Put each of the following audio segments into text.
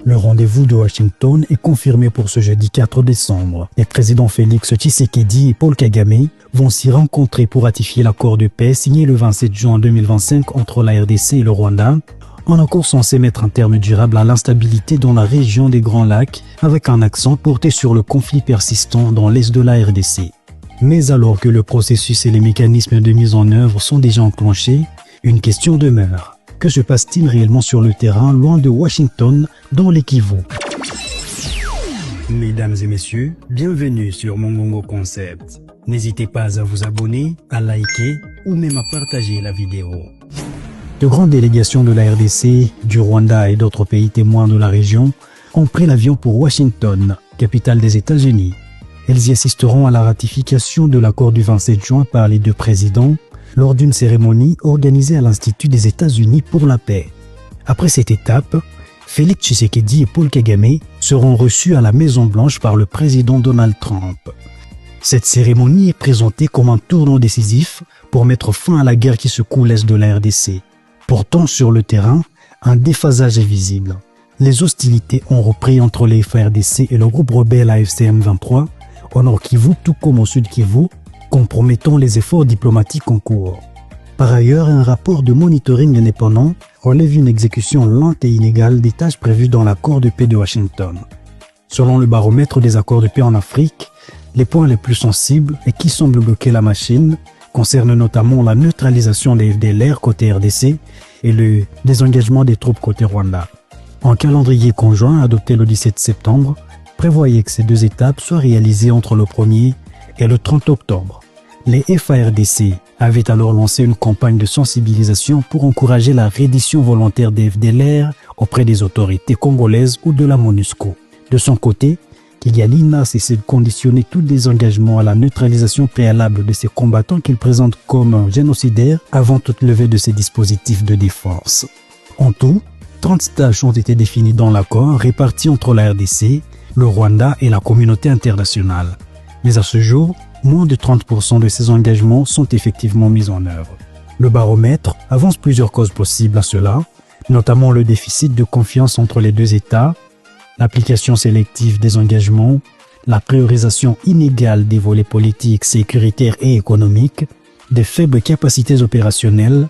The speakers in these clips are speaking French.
Le rendez-vous de Washington est confirmé pour ce jeudi 4 décembre. Les présidents Félix Tshisekedi et Paul Kagame vont s'y rencontrer pour ratifier l'accord de paix signé le 27 juin 2025 entre la RDC et le Rwanda, un accord censé mettre un terme durable à l'instabilité dans la région des Grands Lacs, avec un accent porté sur le conflit persistant dans l'est de la RDC. Mais alors que le processus et les mécanismes de mise en œuvre sont déjà enclenchés, une question demeure. Que se passe-t-il réellement sur le terrain, loin de Washington, dans les Kivu? Mesdames et messieurs, bienvenue sur Mongongo Concept. N'hésitez pas à vous abonner, à liker ou même à partager la vidéo. De grandes délégations de la RDC, du Rwanda et d'autres pays témoins de la région ont pris l'avion pour Washington, capitale des États-Unis. Elles y assisteront à la ratification de l'accord du 27 juin par les deux présidents lors d'une cérémonie organisée à l'Institut des États-Unis pour la paix. Après cette étape, Félix Tshisekedi et Paul Kagame seront reçus à la Maison-Blanche par le président Donald Trump. Cette cérémonie est présentée comme un tournant décisif pour mettre fin à la guerre qui secoue l'est de la RDC. Pourtant, sur le terrain, un déphasage est visible. Les hostilités ont repris entre les FARDC et le groupe rebelle AFC M23, au nord Kivu tout comme au sud Kivu, compromettant les efforts diplomatiques en cours. Par ailleurs, un rapport de monitoring indépendant relève une exécution lente et inégale des tâches prévues dans l'accord de paix de Washington. Selon le baromètre des accords de paix en Afrique, les points les plus sensibles et qui semblent bloquer la machine concernent notamment la neutralisation des FDLR côté RDC et le désengagement des troupes côté Rwanda. Un calendrier conjoint adopté le 17 septembre prévoyait que ces deux étapes soient réalisées entre le 1er et le 30 octobre. Les FARDC avaient alors lancé une campagne de sensibilisation pour encourager la reddition volontaire des FDLR auprès des autorités congolaises ou de la MONUSCO. De son côté, Kigali n'a cessé de conditionner tout désengagement à la neutralisation préalable de ces combattants qu'il présente comme génocidaires avant toute levée de ces dispositifs de défense. En tout, 30 tâches ont été définies dans l'accord réparties entre la RDC, le Rwanda et la communauté internationale. Mais à ce jour, moins de 30% de ces engagements sont effectivement mis en œuvre. Le baromètre avance plusieurs causes possibles à cela, notamment le déficit de confiance entre les deux États, l'application sélective des engagements, la priorisation inégale des volets politiques, sécuritaires et économiques, des faibles capacités opérationnelles,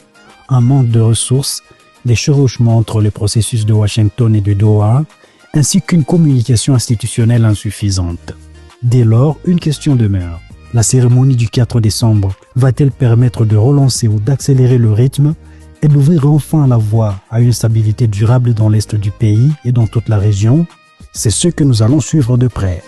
un manque de ressources, des chevauchements entre les processus de Washington et de Doha, ainsi qu'une communication institutionnelle insuffisante. Dès lors, une question demeure. La cérémonie du 4 décembre va-t-elle permettre de relancer ou d'accélérer le rythme et d'ouvrir enfin la voie à une stabilité durable dans l'est du pays et dans toute la région? C'est ce que nous allons suivre de près.